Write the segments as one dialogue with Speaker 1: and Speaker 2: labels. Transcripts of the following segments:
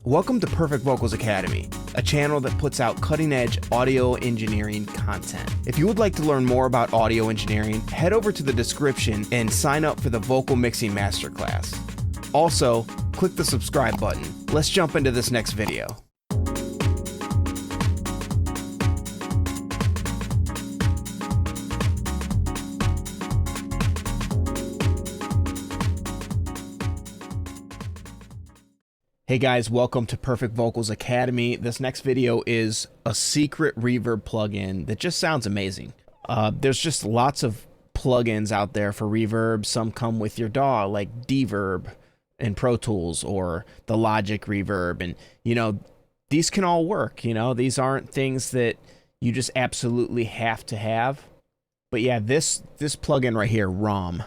Speaker 1: Welcome to Perfect Vocals Academy, a channel that puts out cutting-edge audio engineering content. If you would like to learn more about audio engineering, head over to the description and sign up for the Vocal Mixing Masterclass. Also, click the subscribe button. Let's jump into this next video. Hey guys, welcome to Perfect Vocals Academy. This next video is a secret reverb plugin that just sounds amazing. There's just lots of plugins out there for reverb. Some come with your DAW, like Deverb and Pro Tools, or the Logic Reverb, and these can all work. These aren't things that you just absolutely have to have. But yeah, this plugin right here, Raum,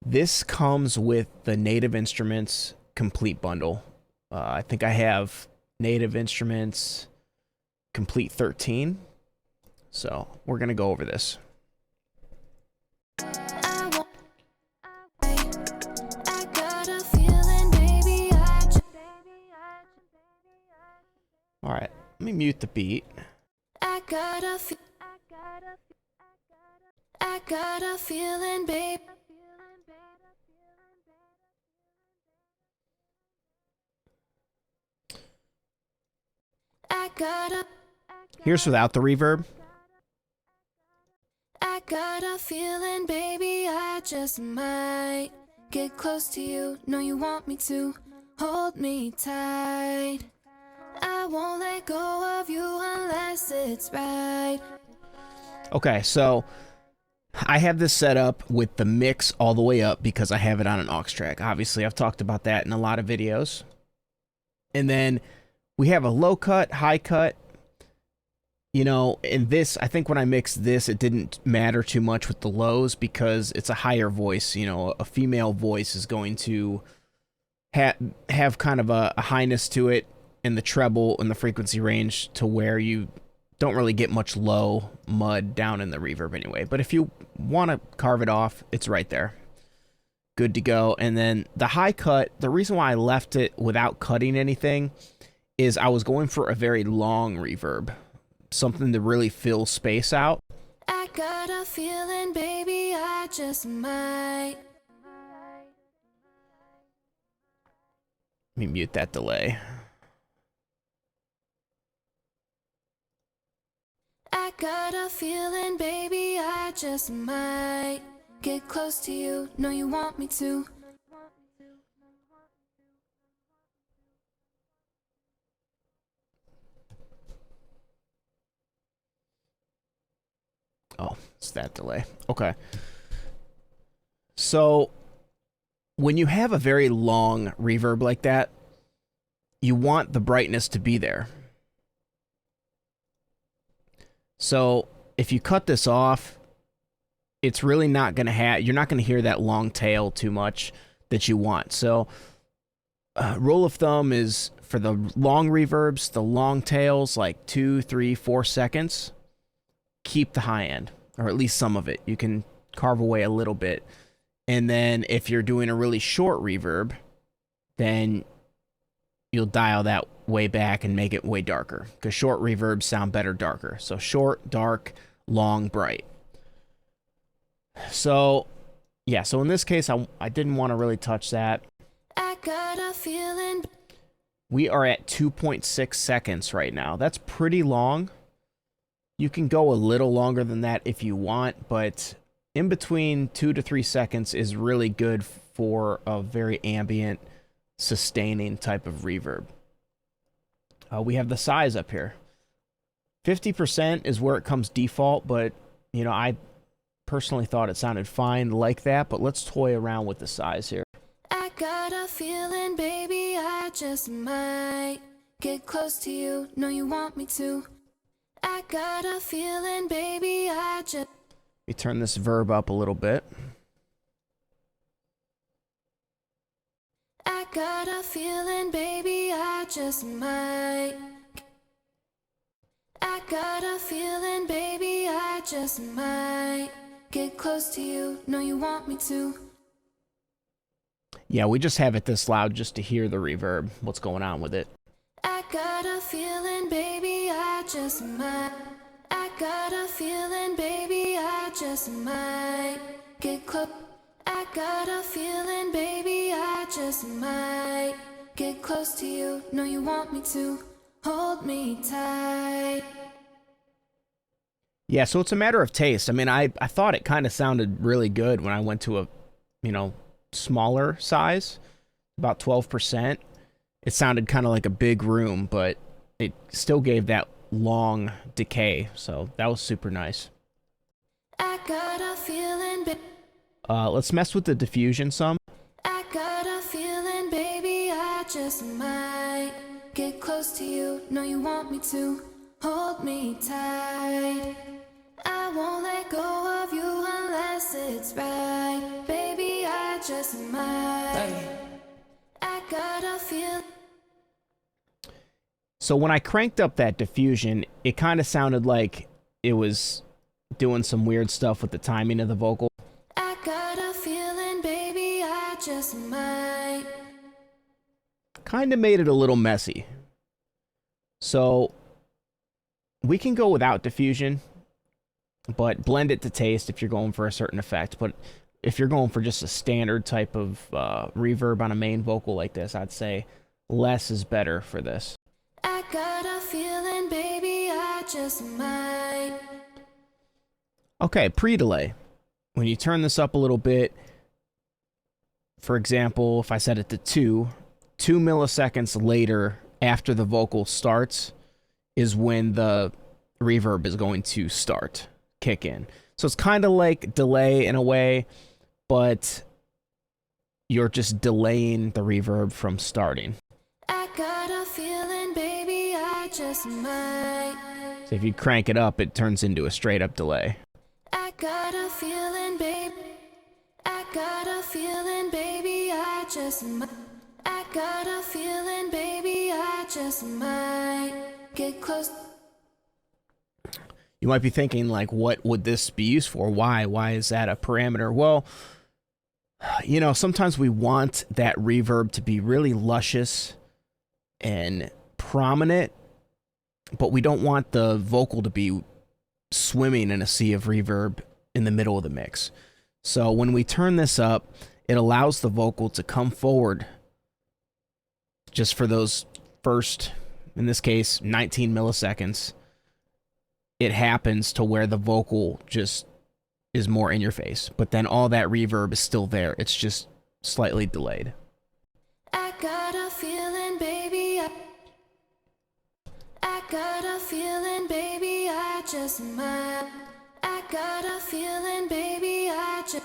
Speaker 1: this comes with the Native Instruments complete bundle. I think I have Native Instruments Complete 13, so we're going to go over this. All right, let me mute the beat. I got a feeling, babe. Here's without the reverb. I got a feeling, baby, I just might get close to you. Know you want me to hold me tight. I won't let go of you unless it's right. Okay, so I have this set up with the mix all the way up because I have it on an aux track. Obviously, I've talked about that in a lot of videos. And then we have a low cut, high cut. In this, I think when I mixed this, it didn't matter too much with the lows because it's a higher voice. A female voice is going to have kind of a highness to it in the treble and the frequency range to where you don't really get much low mud down in the reverb anyway. But if you want to carve it off, it's right there. Good to go. And then the high cut, the reason why I left it without cutting anything is I was going for a very long reverb, something to really fill space out. I got a feeling, baby, I just might. Let me mute that delay. I got a feeling, baby, I just might get close to you. Know you want me to. Oh, it's that delay. Okay. So when you have a very long reverb like that, you want the brightness to be there. So if you cut this off, it's really not going to you're not going to hear that long tail too much that you want. So rule of thumb is for the long reverbs, the long tails, like 2, 3, 4 seconds, keep the high end, or at least some of it. You can carve away a little bit. And then if you're doing a really short reverb, then you'll dial that way back and make it way darker, because short reverbs sound better darker. So short, dark, long, bright. So yeah, so in this case, I didn't want to really touch that. I got a feeling. We are at 2.6 seconds right now. That's pretty long. You can go a little longer than that if you want, but in between 2 to 3 seconds is really good for a very ambient, sustaining type of reverb. We have the size up here. 50% is where it comes default, but I personally thought it sounded fine like that, but let's toy around with the size here. I got a feeling, baby, I just might get close to you. Know you want me to. I got a feeling, baby, I just... Let me turn this verb up a little bit. I got a feeling, baby, I just might. I got a feeling, baby, I just might get close to you. Know you want me to. Yeah, we just have it this loud just to hear the reverb, what's going on with it.
Speaker 2: got a feeling, baby, I just might. I got a feeling, baby, I just might get close. I got a feeling, baby, I just might get close to you. Know you want me to hold me tight.
Speaker 1: Yeah, so it's a matter of taste. I mean, I thought it kind of sounded really good when I went to a, smaller size, about 12%. It sounded kind of like a big room, but it still gave that long decay, so that was super nice.
Speaker 2: I got a feeling,
Speaker 1: let's mess with the diffusion some.
Speaker 2: I got a feeling, baby, I just might get close to you. Know you want me to hold me tight. I won't let go of you unless it's right. Baby, I just might. I got a feeling.
Speaker 1: So when I cranked up that diffusion, it kind of sounded like it was doing some weird stuff with the timing of the vocal.
Speaker 2: I got a feeling, baby, I just might.
Speaker 1: Kind of made it a little messy. So we can go without diffusion, but blend it to taste if you're going for a certain effect. But if you're going for just a standard type of reverb on a main vocal like this, I'd say less is better for this.
Speaker 2: I got a feeling, baby, I just might.
Speaker 1: Okay, pre-delay. When you turn this up a little bit, for example, if I set it to 2 milliseconds later after the vocal starts is when the reverb is going to kick in. So it's kind of like delay in a way, but you're just delaying the reverb from starting.
Speaker 2: I got a feeling, baby, I just might.
Speaker 1: So if you crank it up, it turns into a straight up delay.
Speaker 2: I got a feeling, baby. I got a feeling, baby, I just might. I got a feeling, baby, I just might get close.
Speaker 1: You might be thinking, like, what would this be used for? Why? Why is that a parameter? Well, sometimes we want that reverb to be really luscious and prominent, but we don't want the vocal to be swimming in a sea of reverb in the middle of the mix. So when we turn this up, it allows the vocal to come forward just for those first, in this case, 19 milliseconds. It happens to where the vocal just is more in your face, but then all that reverb is still there. It's just slightly delayed.
Speaker 2: I got a feeling, baby. I got a feeling, baby, I just might. I got a feeling, baby, I just.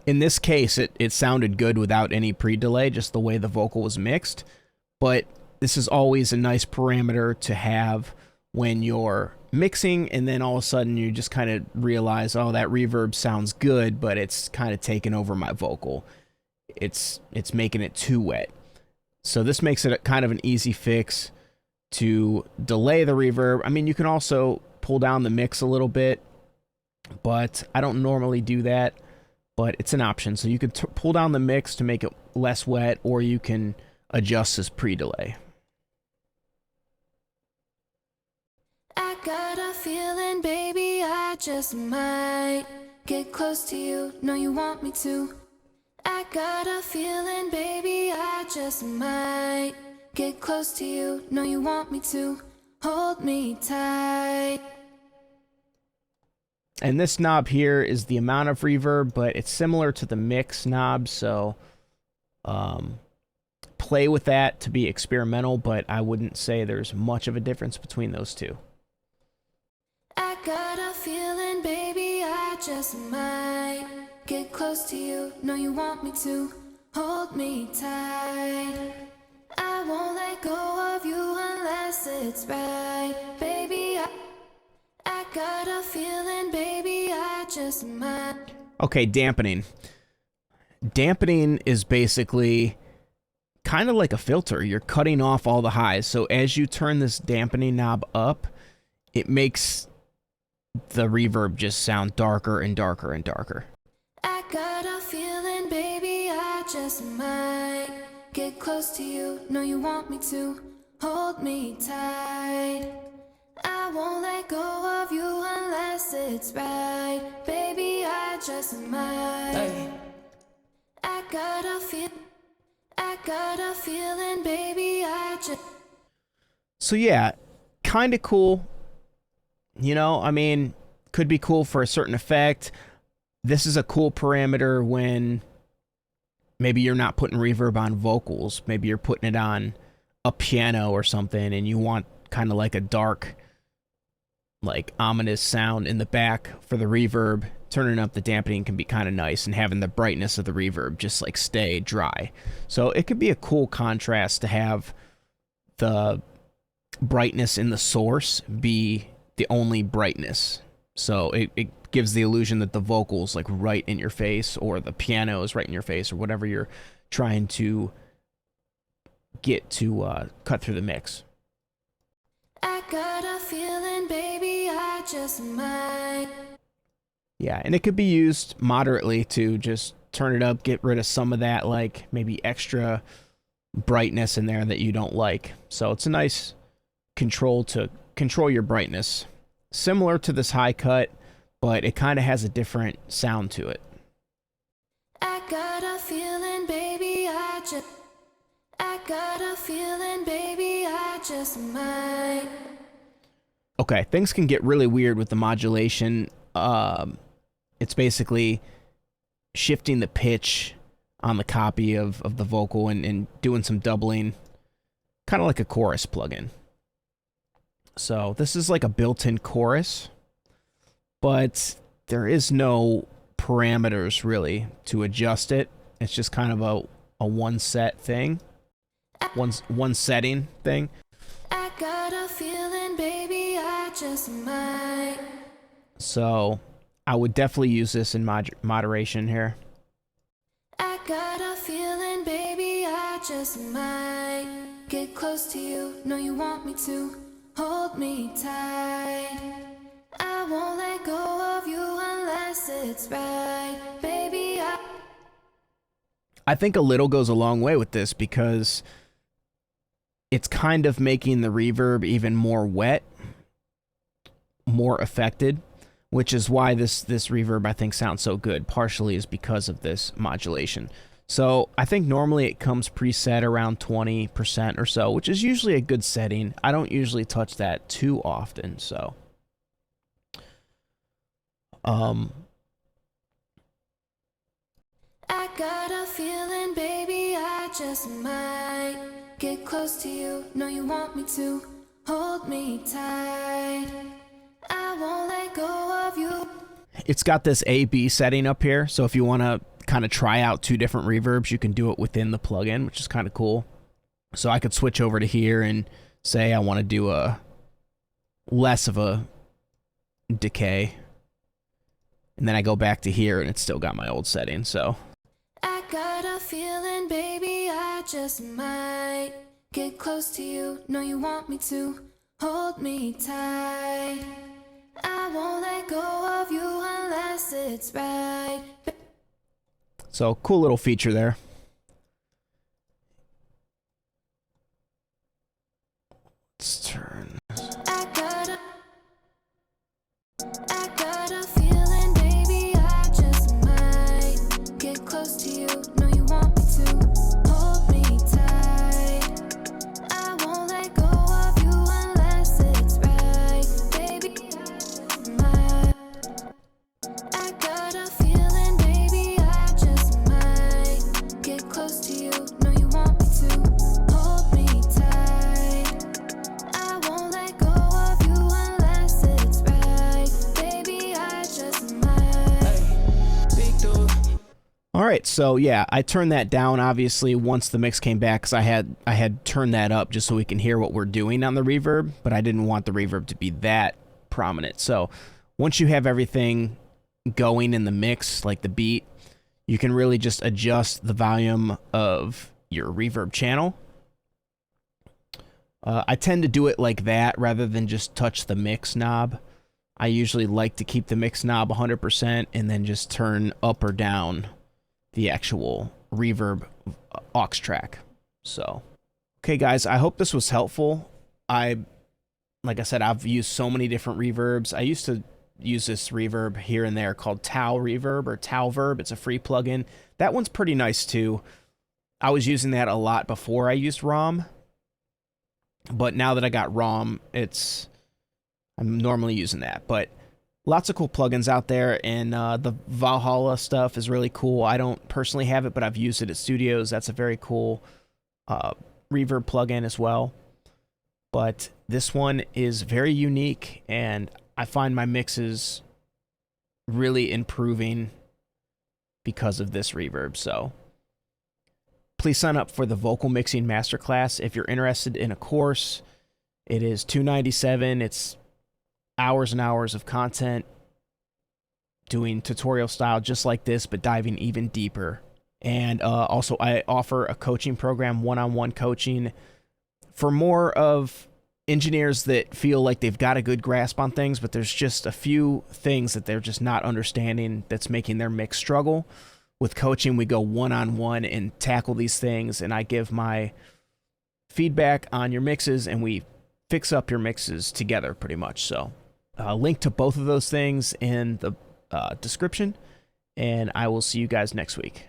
Speaker 1: In this case, it sounded good without any pre-delay, just the way the vocal was mixed. But this is always a nice parameter to have when you're mixing, and then all of a sudden you just kind of realize, oh, that reverb sounds good, but it's kind of taken over my vocal. It's making it too wet. So this makes it kind of an easy fix to delay the reverb. I mean, you can also pull down the mix a little bit, but I don't normally do that, but it's an option. So you can pull down the mix to make it less wet, or you can adjust this pre-delay.
Speaker 2: I got a feeling, baby, I just might get close to you. Know you want me to. I got a feeling, baby, I just might get close to you. Know you want me to hold me tight.
Speaker 1: And this knob here is the amount of reverb, but it's similar to the mix knob, so play with that to be experimental, but I wouldn't say there's much of a difference between those two.
Speaker 2: I got a feeling, baby, I just might get close to you. Know you want me to hold me tight. I won't let go of you unless it's right. Baby, I got a feeling, baby, I just might.
Speaker 1: Okay, dampening. Dampening is basically kind of like a filter. You're cutting off all the highs. So as you turn this dampening knob up, it makes the reverb just sound darker and darker and darker.
Speaker 2: I got a feeling, baby, I just might Get close to you, know you want me to. Hold me tight. I won't let go of you unless it's right. Baby, I just might. Hey. I got a feeling, baby, I just...
Speaker 1: So yeah, kind of cool. You know, I mean, could be cool for a certain effect. This is a cool parameter when maybe you're not putting reverb on vocals. Maybe you're putting it on a piano or something, and you want kind of like a dark, like ominous sound in the back for the reverb. Turning up the dampening can be kind of nice, and having the brightness of the reverb just like stay dry. So it could be a cool contrast to have the brightness in the source be the only brightness. So it gives the illusion that the vocal's like right in your face, or the piano is right in your face, or whatever you're trying to get to cut through the mix.
Speaker 2: I got a feeling, baby, I just might.
Speaker 1: Yeah, and it could be used moderately to just turn it up, get rid of some of that like maybe extra brightness in there that you don't like. So it's a nice control to control your brightness. Similar to this high cut, but it kind of has a different sound to it.
Speaker 2: I got a feeling, baby, I got a feeling, baby, I just might.
Speaker 1: Okay, things can get really weird with the modulation. It's basically shifting the pitch on the copy of the vocal and doing some doubling, kind of like a chorus plugin. So this is like a built-in chorus, but there is no parameters really to adjust it. It's just kind of a one set thing, one setting thing.
Speaker 2: I got a feeling, baby, I just might.
Speaker 1: So I would definitely use this in moderation here.
Speaker 2: I got a feeling, baby, I just might. Get close to you, know you want me to. Hold me tight. I won't let go of you unless it's right. Baby,
Speaker 1: I think a little goes a long way with this because it's kind of making the reverb even more wet, more affected, which is why this reverb I think sounds so good. Partially is because of this modulation. So I think normally it comes preset around 20% or so, which is usually a good setting. I don't usually touch that too often, so.
Speaker 2: I got a feeling, baby, I just might. Get close to you, know you want me to. Hold me tight. I won't let go of you.
Speaker 1: It's got this A-B setting up here, so if you want to kind of try out two different reverbs, you can do it within the plugin, which is kind of cool. So I could switch over to here and say I want to do a less of a decay, and then I go back to here and it's still got my old setting. So
Speaker 2: I got a feeling, baby, I just might. Get close to you, know you want me to. Hold me tight. I won't let go of you unless it's right.
Speaker 1: So cool little feature there. Let's turn.
Speaker 2: I got a feeling, baby, I just might. Get close to you, know you want me to. Hold me tight. I won't let go of you unless it's right. Baby, I just might. I got a feeling, baby, I just might. Get close to you, know you want me to. Hold me tight. I won't let go of you unless it's right. Baby, I just might. Big dog.
Speaker 1: All right, so yeah, I turned that down obviously once the mix came back, because I had turned that up just so we can hear what we're doing on the reverb, but I didn't want the reverb to be that prominent. So once you have everything going in the mix, like the beat, you can really just adjust the volume of your reverb channel. I tend to do it like that rather than just touch the mix knob. I usually like to keep the mix knob 100% and then just turn up or down the actual reverb aux track. So, okay, guys, I hope this was helpful. Like I said, I've used so many different reverbs. I used to use this reverb here and there called Tau Reverb or Tau Verb. It's a free plugin. That one's pretty nice too. I was using that a lot before I used Raum, but now that I got Raum, I'm normally using that. But lots of cool plugins out there, and the Valhalla stuff is really cool. I don't personally have it, but I've used it at studios. That's a very cool reverb plugin as well. But this one is very unique, and I find my mixes really improving because of this reverb. So please sign up for the Vocal Mixing Masterclass if you're interested in a course. It is $297. It's hours and hours of content doing tutorial style just like this, but diving even deeper. And also I offer a coaching program, one-on-one coaching, for more of engineers that feel like they've got a good grasp on things, but there's just a few things that they're just not understanding that's making their mix struggle. With coaching, we go one-on-one and tackle these things, and I give my feedback on your mixes, and we fix up your mixes together pretty much. So link to both of those things in the description, and I will see you guys next week.